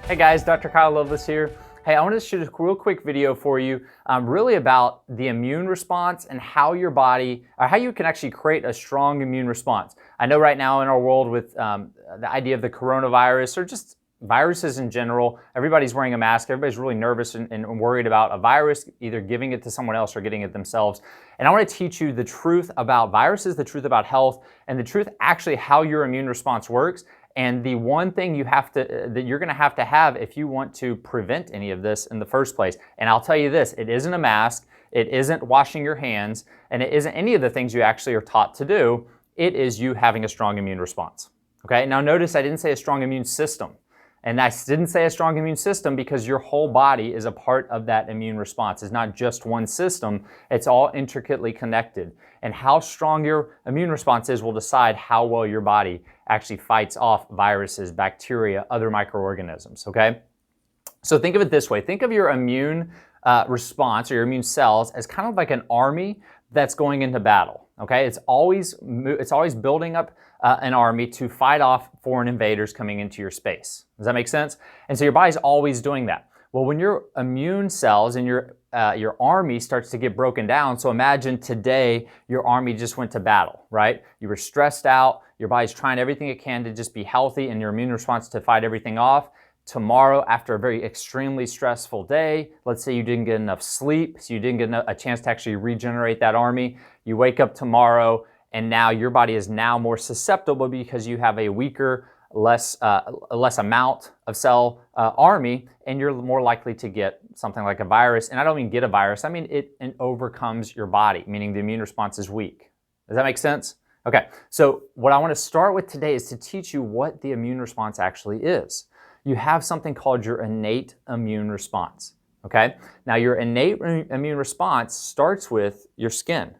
Hey guys, Dr. Kyle Loveless here. Hey, I want to shoot a real quick video for you really about the immune response and how your body, or how you can actually create a strong immune response. I know right now in our world with the idea of the coronavirus or just viruses in general, everybody's wearing a mask, everybody's really nervous and worried about a virus, either giving it to someone else or getting it themselves. And I want to teach you the truth about viruses, the truth about health, and the truth actually how your immune response works. And the one thing you have to, that you're going to have if you want to prevent any of this in the first place. And I'll tell you this, it isn't a mask, it isn't washing your hands, and it isn't any of the things you actually are taught to do. It is you having a strong immune response. Okay, now notice I didn't say a strong immune system. And I didn't say a strong immune system because your whole body is a part of that immune response. It's not just one system, it's all intricately connected. And how strong your immune response is will decide how well your body actually fights off viruses, bacteria, other microorganisms, okay? So think of it this way. Think of your immune response or your immune cells as kind of like an army that's going into battle, okay? It's always building up an army to fight off foreign invaders coming into your space. Does that make sense? And so your body's always doing that. Well, when your immune cells and your army starts to get broken down, so imagine today your army just went to battle, right? You were stressed out, your body's trying everything it can to just be healthy and your immune response to fight everything off. Tomorrow, after a very extremely stressful day, let's say you didn't get enough sleep, so you didn't get a chance to actually regenerate that army. You wake up tomorrow and now your body is now more susceptible because you have a weaker, less amount of cell army, and you're more likely to get something like a virus. And I don't mean get a virus, I mean it overcomes your body, meaning the immune response is weak. Does that make sense? Okay, so what I want to start with today is to teach you what the immune response actually is. You have something called your innate immune response, okay? Now your innate immune response starts with your skin.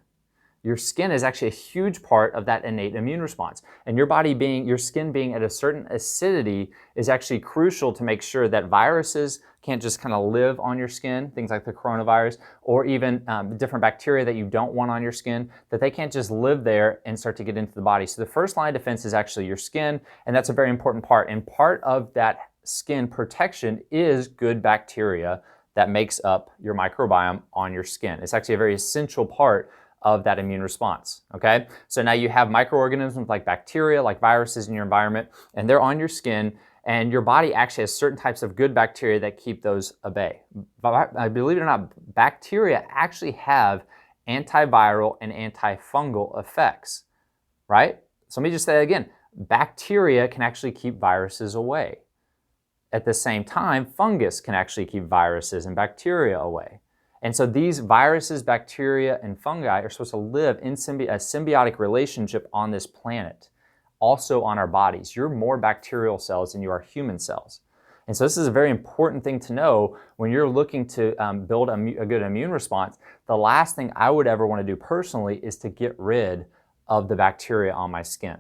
Your skin is actually a huge part of that innate immune response. And your skin being at a certain acidity is actually crucial to make sure that viruses can't just kind of live on your skin, things like the coronavirus, or even different bacteria that you don't want on your skin, that they can't just live there and start to get into the body. So the first line of defense is actually your skin, and that's a very important part. And part of that skin protection is good bacteria that makes up your microbiome on your skin. It's actually a very essential part of that immune response, okay? So now you have microorganisms like bacteria, like viruses in your environment, and they're on your skin, and your body actually has certain types of good bacteria that keep those at bay. But believe it or not, bacteria actually have antiviral and antifungal effects, right? So let me just say that again. Bacteria can actually keep viruses away. At the same time, fungus can actually keep viruses and bacteria away. And so these viruses, bacteria, and fungi are supposed to live in a symbiotic relationship on this planet, also on our bodies. You're more bacterial cells than you are human cells. And so this is a very important thing to know when you're looking to build a good immune response. The last thing I would ever want to do personally is to get rid of the bacteria on my skin.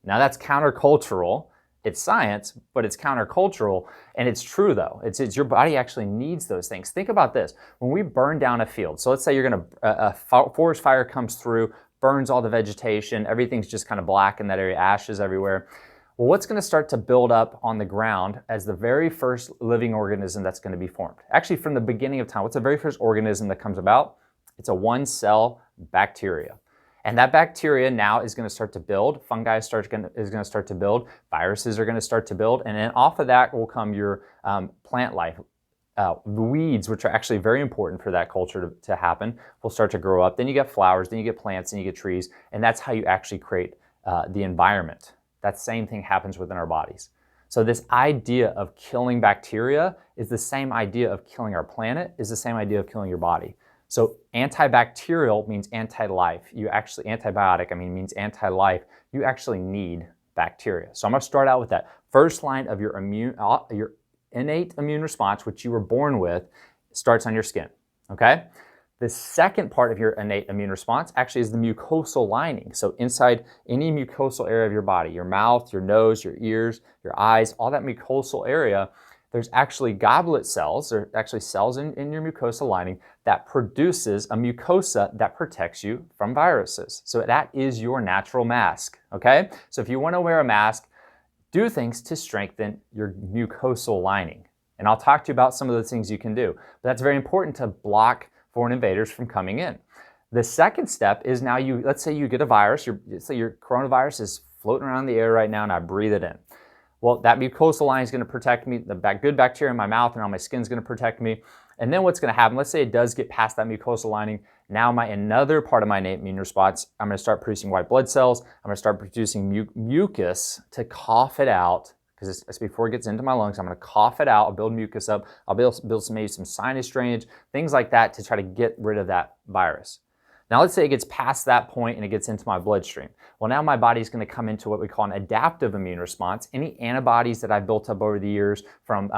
Now that's countercultural. It's science, but it's countercultural, and it's true though. It's your body actually needs those things. Think about this. When we burn down a field, so let's say a forest fire comes through, burns all the vegetation, everything's just kind of black in that area, ashes everywhere. Well, what's going to start to build up on the ground as the very first living organism that's going to be formed? Actually, from the beginning of time, what's the very first organism that comes about? It's a one-cell bacteria. And that bacteria now is going to start to build. Fungi is going to start to build. Viruses are going to start to build. And then off of that will come your plant life. Weeds, which are actually very important for that culture to happen, will start to grow up. Then you get flowers, then you get plants, then you get trees. And that's how you actually create the environment. That same thing happens within our bodies. So this idea of killing bacteria is the same idea of killing our planet, is the same idea of killing your body. So antibacterial means anti-life. Antibiotic, means anti-life. You actually need bacteria. So I'm going to start out with that. First line of your innate immune response, which you were born with, starts on your skin, okay? The second part of your innate immune response actually is the mucosal lining. So inside any mucosal area of your body, your mouth, your nose, your ears, your eyes, all that mucosal area, there's actually goblet cells, there are actually cells in your mucosal lining that produces a mucosa that protects you from viruses. So that is your natural mask, okay? So if you want to wear a mask, do things to strengthen your mucosal lining. And I'll talk to you about some of the things you can do. But that's very important to block foreign invaders from coming in. The second step is now let's say you get a virus, say your coronavirus is floating around the air right now and I breathe it in. Well, that mucosal lining is going to protect me. The good bacteria in my mouth and on my skin is going to protect me. And then what's going to happen, let's say it does get past that mucosal lining. Now another part of my innate immune response, I'm going to start producing white blood cells. I'm going to start producing mucus to cough it out, because it's before it gets into my lungs. I'm going to cough it out. I'll build mucus up. I'll build maybe some sinus drainage, things like that to try to get rid of that virus. Now let's say it gets past that point and it gets into my bloodstream. Well, now my body's going to come into what we call an adaptive immune response. Any antibodies that I've built up over the years from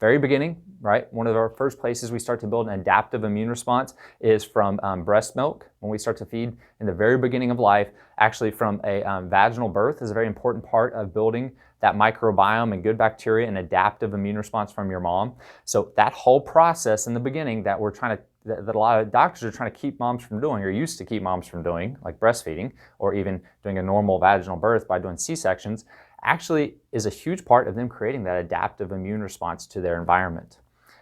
very beginning, right? One of our first places we start to build an adaptive immune response is from breast milk. When we start to feed in the very beginning of life, actually from a vaginal birth is a very important part of building that microbiome and good bacteria and adaptive immune response from your mom. So that whole process in the beginning that that a lot of doctors are trying to keep moms from doing, or used to keep moms from doing, like breastfeeding, or even doing a normal vaginal birth by doing C-sections, actually is a huge part of them creating that adaptive immune response to their environment.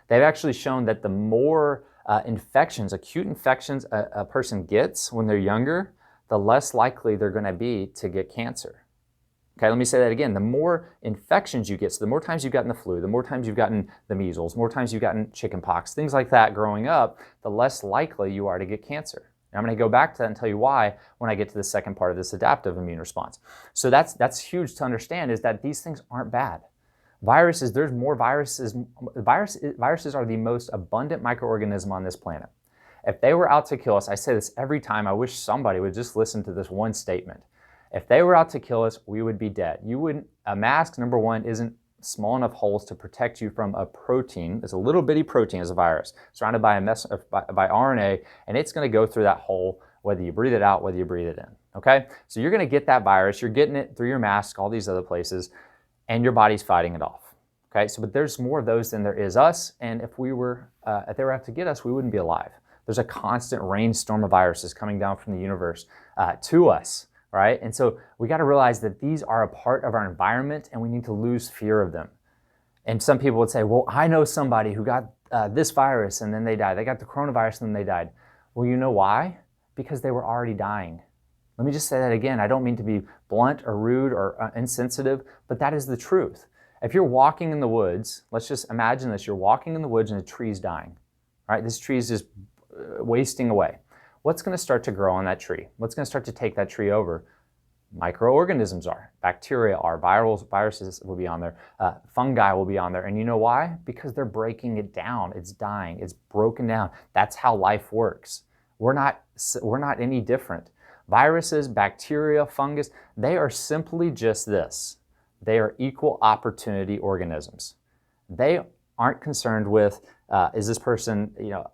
They've actually shown that the more acute infections a person gets when they're younger, the less likely they're going to be to get cancer. Okay, let me say that again. The more infections you get, so the more times you've gotten the flu, the more times you've gotten the measles, more times you've gotten chickenpox, things like that growing up, the less likely you are to get cancer. And I'm going to go back to that and tell you why when I get to the second part of this adaptive immune response. So that's huge to understand, is that these things aren't bad. Viruses, there's more viruses. Viruses are the most abundant microorganism on this planet. If they were out to kill us, I say this every time, I wish somebody would just listen to this one statement. If they were out to kill us, we would be dead. A mask, number one, isn't small enough holes to protect you from a protein. It's a little bitty protein as a virus, surrounded by by RNA, and it's going to go through that hole, whether you breathe it out, whether you breathe it in. Okay? So you're going to get that virus, you're getting it through your mask, all these other places, and your body's fighting it off. Okay? So, but there's more of those than there is us, and if they were out to get us, we wouldn't be alive. There's a constant rainstorm of viruses coming down from the universe to us. Right? And so we got to realize that these are a part of our environment and we need to lose fear of them. And some people would say, well, I know somebody who got this virus and then they died. They got the coronavirus and then they died. Well, you know why? Because they were already dying. Let me just say that again. I don't mean to be blunt or rude or insensitive, but that is the truth. If you're walking in the woods, let's just imagine this. You're walking in the woods and a tree's dying. Right? This tree is just wasting away. What's going to start to grow on that tree? What's going to start to take that tree over? Microorganisms are. Bacteria are. Viruses will be on there. Fungi will be on there. And you know why? Because they're breaking it down. It's dying. It's broken down. That's how life works. We're not any different. Viruses, bacteria, fungus, they are simply just this. They are equal opportunity organisms. They aren't concerned with is this person,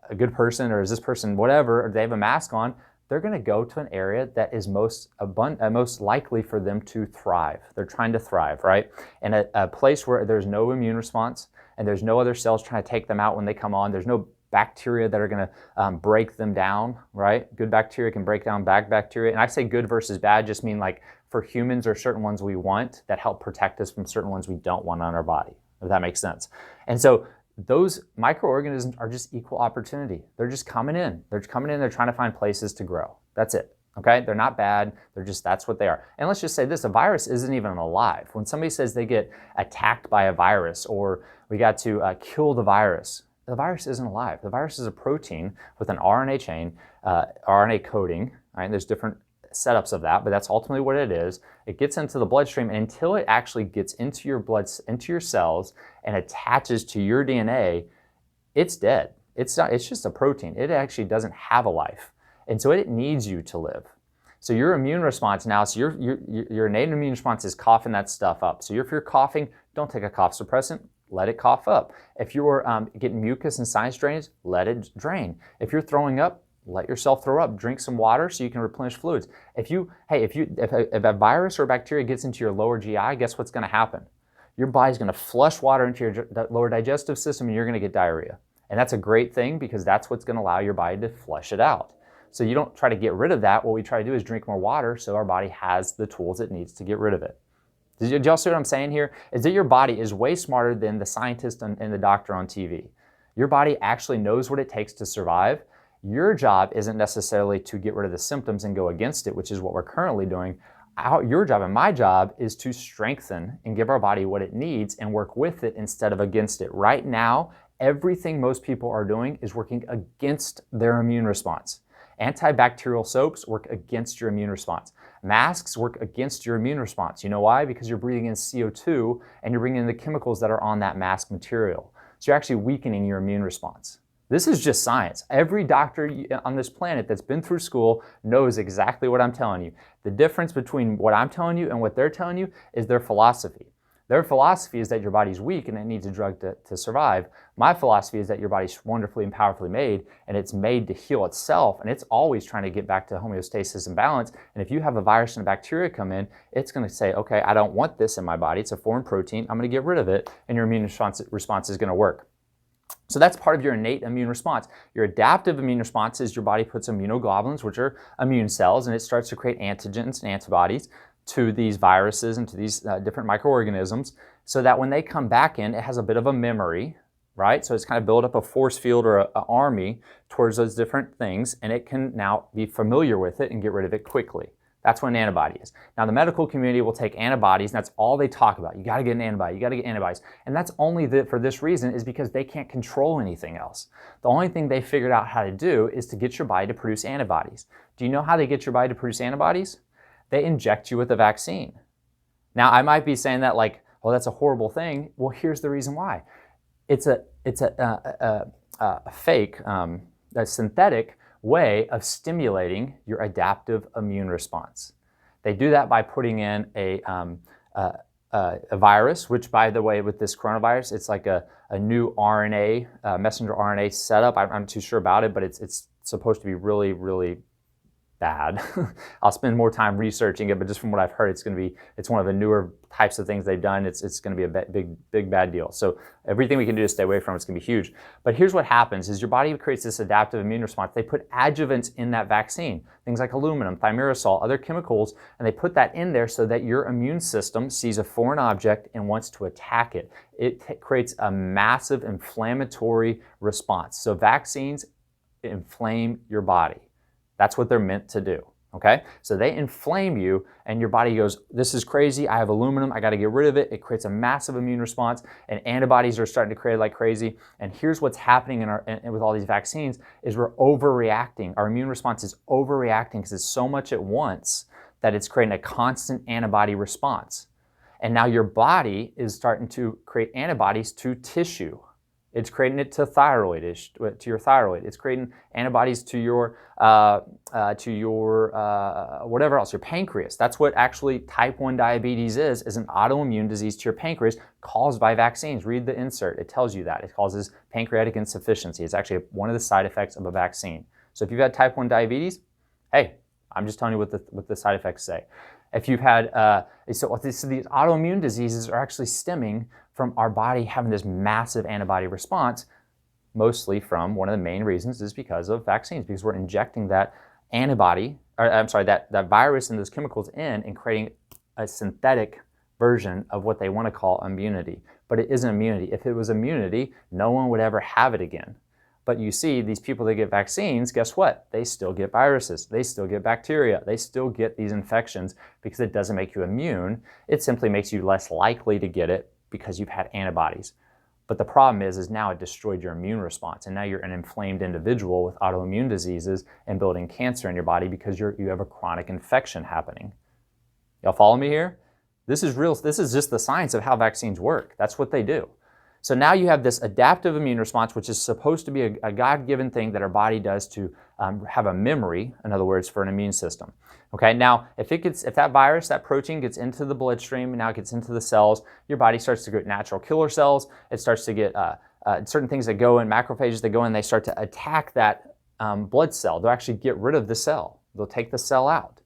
a good person, or is this person whatever, or they have a mask on. They're going to go to an area that is most likely for them to thrive. They're trying to thrive, right? And a place where there's no immune response and there's no other cells trying to take them out when they come on. There's no bacteria that are going to break them down, right? Good bacteria can break down bad bacteria. And I say good versus bad just mean like for humans, there are certain ones we want that help protect us from certain ones we don't want on our body, if that makes sense. And so those microorganisms are just equal opportunity. They're just coming in. They're trying to find places to grow. That's it. Okay? They're not bad. That's what they are. And let's just say this, a virus isn't even alive. When somebody says they get attacked by a virus or we got to kill the virus isn't alive. The virus is a protein with an RNA chain, RNA coding, right? There's different setups of that, but that's ultimately what it is. It gets into the bloodstream, and until it actually gets into your blood, into your cells, and attaches to your DNA, it's dead. It's just a protein. It actually doesn't have a life, and so it needs you to live. So your immune response now, so your innate immune response is coughing that stuff up. So if you're coughing, don't take a cough suppressant. Let it cough up. If you're getting mucus and sinus drainage, let it drain. If you're throwing up, let yourself throw up. Drink some water so you can replenish fluids. If a virus or bacteria gets into your lower GI, guess what's going to happen? Your body's going to flush water into your lower digestive system, and you're going to get diarrhea. And that's a great thing because that's what's going to allow your body to flush it out. So you don't try to get rid of that. What we try to do is drink more water so our body has the tools it needs to get rid of it. Did y'all see what I'm saying here? Is that your body is way smarter than the scientist and the doctor on TV. Your body actually knows what it takes to survive. Your job isn't necessarily to get rid of the symptoms and go against it, which is what we're currently doing. Your job and my job is to strengthen and give our body what it needs and work with it instead of against it. Right now, everything most people are doing is working against their immune response. Antibacterial soaps work against your immune response. Masks work against your immune response. You know why? Because you're breathing in CO2 and you're bringing in the chemicals that are on that mask material. So you're actually weakening your immune response. This is just science. Every doctor on this planet that's been through school knows exactly what I'm telling you. The difference between what I'm telling you and what they're telling you is their philosophy. Their philosophy is that your body's weak and it needs a drug to survive. My philosophy is that your body's wonderfully and powerfully made, and it's made to heal itself, and it's always trying to get back to homeostasis and balance. And if you have a virus and a bacteria come in, it's going to say, okay, I don't want this in my body. It's a foreign protein. I'm going to get rid of it, and your immune response is going to work. So that's part of your innate immune response. Your adaptive immune response is your body puts immunoglobulins, which are immune cells, and it starts to create antigens and antibodies to these viruses and to these different microorganisms, so that when they come back in, it has a bit of a memory, right? So it's kind of built up a force field or an army towards those different things, and it can now be familiar with it and get rid of it quickly. That's what an antibody is. Now, the medical community will take antibodies, and that's all they talk about. You got to get an antibody. You got to get antibodies. And that's only for this reason, is because they can't control anything else. The only thing they figured out how to do is to get your body to produce antibodies. Do you know how they get your body to produce antibodies? They inject you with a vaccine. Now, I might be saying that like, oh, that's a horrible thing. Well, here's the reason why. It's a fake, a synthetic way of stimulating your adaptive immune response. They do that by putting in a virus, which, by the way, with this coronavirus, it's like a new RNA, messenger RNA setup. I'm not too sure about it, but it's supposed to be really, really bad. I'll spend more time researching it, but just from what I've heard, it's one of the newer types of things they've done. It's going to be a big bad deal. So everything we can do to stay away from it's going to be huge. But here's what happens is your body creates this adaptive immune response. They put adjuvants in that vaccine, things like aluminum, thimerosal, other chemicals, and they put that in there so that your immune system sees a foreign object and wants to attack it. It creates a massive inflammatory response. So vaccines inflame your body. That's what they're meant to do, okay? So they inflame you, and your body goes, this is crazy, I have aluminum, I gotta get rid of it. It creates a massive immune response, and antibodies are starting to create like crazy. And here's what's happening with all these vaccines is we're overreacting. Our immune response is overreacting because it's so much at once that it's creating a constant antibody response. And now your body is starting to create antibodies to tissue. It's creating it to your thyroid. It's creating antibodies to your whatever else, your pancreas. That's what actually type 1 diabetes is an autoimmune disease to your pancreas caused by vaccines. Read the insert. It tells you that. It causes pancreatic insufficiency. It's actually one of the side effects of a vaccine. So if you've had type 1 diabetes, hey, I'm just telling you what the side effects say. If you've had, so these autoimmune diseases are actually stemming from our body having this massive antibody response, mostly from one of the main reasons is because of vaccines, because we're injecting that antibody, or I'm sorry, that virus and those chemicals in and creating a synthetic version of what they want to call immunity. But it isn't immunity. If it was immunity, no one would ever have it again. But you see, these people that get vaccines, guess what? They still get viruses. They still get bacteria. They still get these infections because it doesn't make you immune. It simply makes you less likely to get it because you've had antibodies. But the problem is now it destroyed your immune response, and now you're an inflamed individual with autoimmune diseases and building cancer in your body because you have a chronic infection happening. Y'all follow me here? This is real. This is just the science of how vaccines work. That's what they do. So now you have this adaptive immune response, which is supposed to be a God-given thing that our body does to have a memory, in other words, for an immune system. Okay, now if that virus, that protein gets into the bloodstream and now it gets into the cells, your body starts to get natural killer cells. It starts to get certain things that go in, macrophages that go in, they start to attack that blood cell. They'll actually get rid of the cell. They'll take the cell out.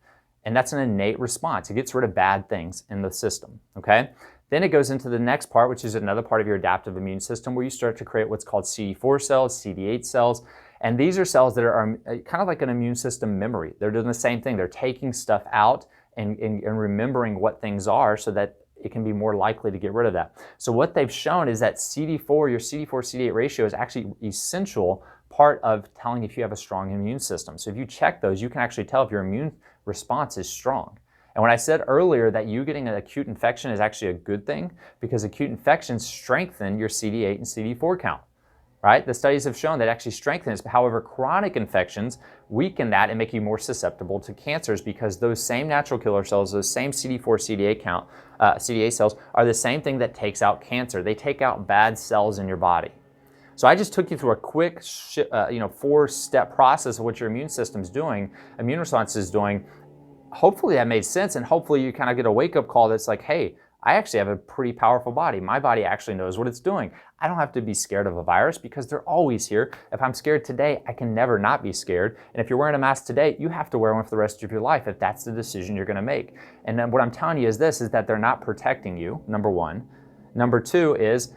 And that's an innate response. It gets rid of bad things in the system, okay? Then it goes into the next part, which is another part of your adaptive immune system, where you start to create what's called CD4 cells, CD8 cells. And these are cells that are kind of like an immune system memory. They're doing the same thing. They're taking stuff out and remembering what things are so that it can be more likely to get rid of that. So what they've shown is that CD4, your CD4-CD8 ratio is actually essential part of telling if you have a strong immune system. So if you check those, you can actually tell if your immune response is strong. And when I said earlier that you getting an acute infection is actually a good thing, because acute infections strengthen your CD8 and CD4 count, right? The studies have shown that actually strengthens. However, chronic infections weaken that and make you more susceptible to cancers, because those same natural killer cells, those same CD4-CD8 count, CD8 cells, are the same thing that takes out cancer. They take out bad cells in your body. So I just took you through a quick, 4-step process of what your immune system's doing, immune response is doing. Hopefully that made sense, and hopefully you kind of get a wake-up call that's like, hey, I actually have a pretty powerful body. My body actually knows what it's doing. I don't have to be scared of a virus because they're always here. If I'm scared today, I can never not be scared. And if you're wearing a mask today, you have to wear one for the rest of your life if that's the decision you're going to make. And then what I'm telling you is this, is that they're not protecting you, number one. Number two is,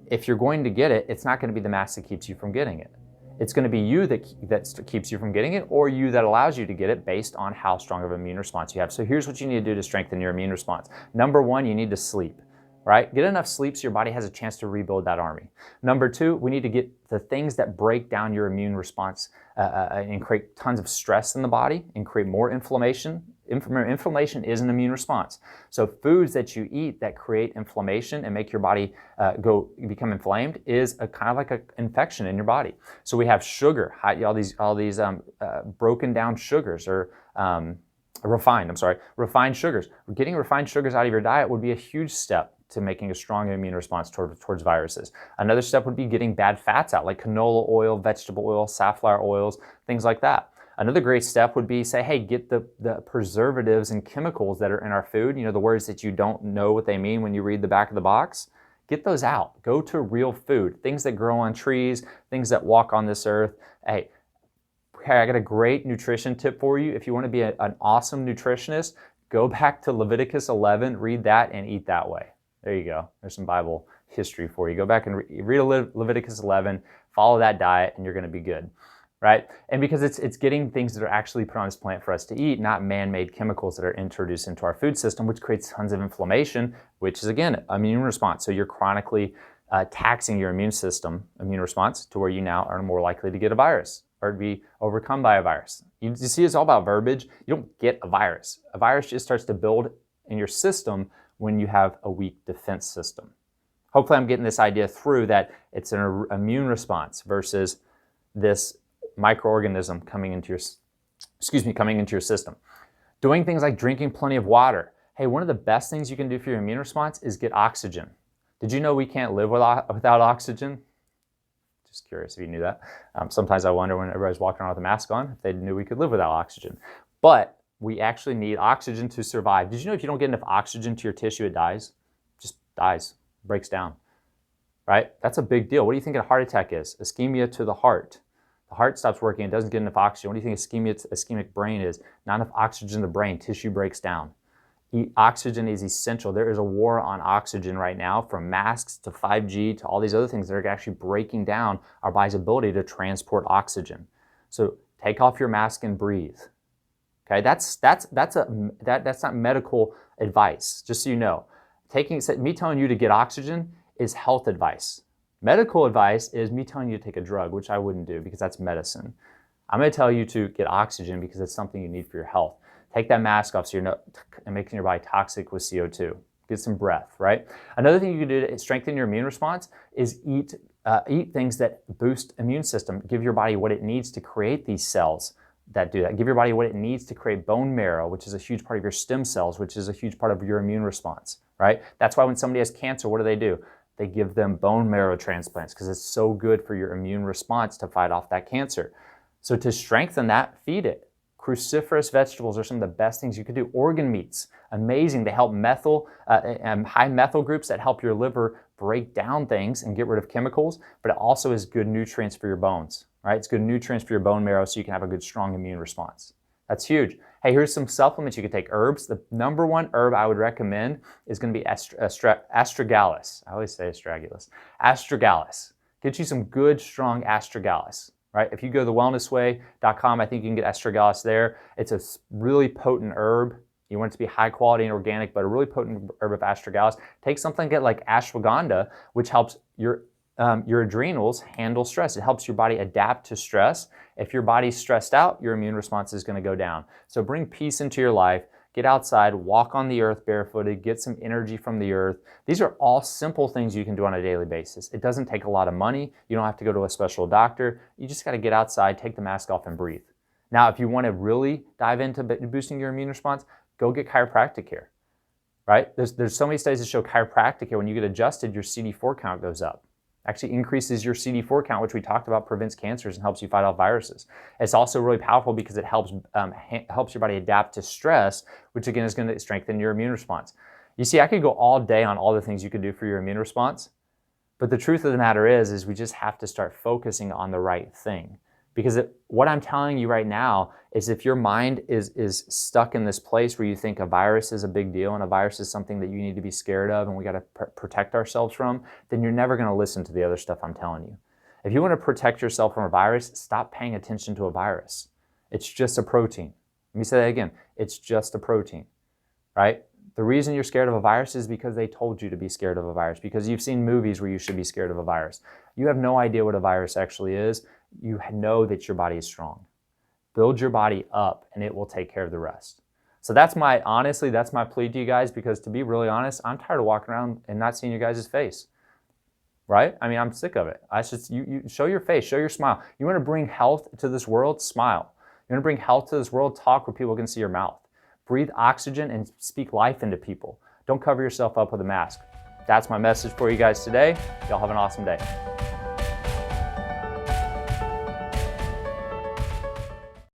if you're going to get it, it's not going to be the mask that keeps you from getting it. It's going to be you that keeps you from getting it, or you that allows you to get it based on how strong of an immune response you have. So here's what you need to do to strengthen your immune response. Number one, you need to sleep, right? Get enough sleep so your body has a chance to rebuild that army. Number two, we need to get the things that break down your immune response and create tons of stress in the body and create more inflammation. Inflammation is an immune response. So foods that you eat that create inflammation and make your body become inflamed is a kind of like an infection in your body. So we have sugar, all these broken down sugars, or refined sugars. Getting refined sugars out of your diet would be a huge step to making a strong immune response towards viruses. Another step would be getting bad fats out, like canola oil, vegetable oil, safflower oils, things like that. Another great step would be, say, hey, get the preservatives and chemicals that are in our food, the words that you don't know what they mean when you read the back of the box. Get those out. Go to real food, things that grow on trees, things that walk on this earth. Hey, I got a great nutrition tip for you. If you want to be an awesome nutritionist, go back to Leviticus 11, read that, and eat that way. There you go. There's some Bible history for you. Go back and read Leviticus 11, follow that diet, and you're going to be good. Right? And because it's getting things that are actually put on this plant for us to eat, not man-made chemicals that are introduced into our food system, which creates tons of inflammation, which is, again, immune response. So you're chronically taxing your immune response, to where you now are more likely to get a virus or to be overcome by a virus. You see, it's all about verbiage. You don't get a virus. A virus just starts to build in your system when you have a weak defense system. Hopefully I'm getting this idea through, that it's an immune response versus this microorganism coming into your system. Doing things like drinking plenty of water. Hey, one of the best things you can do for your immune response is get oxygen. Did you know we can't live without oxygen? Just curious if you knew that. Sometimes I wonder, when everybody's walking around with a mask on, if they knew we could live without oxygen. But we actually need oxygen to survive. Did you know if you don't get enough oxygen to your tissue, it dies? Just dies, breaks down, right? That's a big deal. What do you think a heart attack is? Ischemia to the heart. The heart stops working, it doesn't get enough oxygen. What do you think ischemic brain is? Not enough oxygen in the brain, tissue breaks down. Oxygen is essential. There is a war on oxygen right now, from masks to 5G to all these other things that are actually breaking down our body's ability to transport oxygen. So take off your mask and breathe. Okay, that's not medical advice, just so you know. Me telling you to get oxygen is health advice. Medical advice is me telling you to take a drug, which I wouldn't do because that's medicine. I'm going to tell you to get oxygen because it's something you need for your health. Take that mask off so you're not making your body toxic with CO2. Get some breath, right? Another thing you can do to strengthen your immune response is eat things that boost immune system. Give your body what it needs to create these cells that do that. Give your body what it needs to create bone marrow, which is a huge part of your stem cells, which is a huge part of your immune response, right? That's why when somebody has cancer, what do? They give them bone marrow transplants because it's so good for your immune response to fight off that cancer. So to strengthen that, feed it. Cruciferous vegetables are some of the best things you could do. Organ meats, amazing. They help high methyl groups that help your liver break down things and get rid of chemicals, but it also is good nutrients for your bones, right? It's good nutrients for your bone marrow so you can have a good, strong immune response. That's huge. Hey, here's some supplements you can take. Herbs. The number one herb I would recommend is going to be astragalus. I always say astragalus. Astragalus. Get you some good, strong astragalus, right? If you go to thewellnessway.com, I think you can get astragalus there. It's a really potent herb. You want it to be high quality and organic, but a really potent herb of astragalus. Take something like ashwagandha, which helps your adrenals handle stress. It helps your body adapt to stress. If your body's stressed out, your immune response is going to go down. So bring peace into your life. Get outside, walk on the earth barefooted, get some energy from the earth. These are all simple things you can do on a daily basis. It doesn't take a lot of money. You don't have to go to a special doctor. You just got to get outside, take the mask off, and breathe. Now, if you want to really dive into boosting your immune response, go get chiropractic care, right? There's so many studies that show chiropractic care, when you get adjusted, your CD4 count goes up. Actually increases your CD4 count, which we talked about, prevents cancers and helps you fight off viruses. It's also really powerful because it helps your body adapt to stress, which again is going to strengthen your immune response. You see, I could go all day on all the things you could do for your immune response, but the truth of the matter is we just have to start focusing on the right thing. Because what I'm telling you right now is, if your mind is stuck in this place where you think a virus is a big deal and a virus is something that you need to be scared of and we got to protect ourselves from, then you're never going to listen to the other stuff I'm telling you. If you want to protect yourself from a virus, stop paying attention to a virus. It's just a protein. Let me say that again. It's just a protein, right? The reason you're scared of a virus is because they told you to be scared of a virus, because you've seen movies where you should be scared of a virus. You have no idea what a virus actually is. You know that your body is strong. Build your body up and it will take care of the rest. So honestly, that's my plea to you guys, because to be really honest, I'm tired of walking around and not seeing your guys' face, right? I mean, I'm sick of it. You show your face, show your smile. You want to bring health to this world? Smile. You want to bring health to this world? Talk where people can see your mouth. Breathe oxygen and speak life into people. Don't cover yourself up with a mask. That's my message for you guys today. Y'all have an awesome day.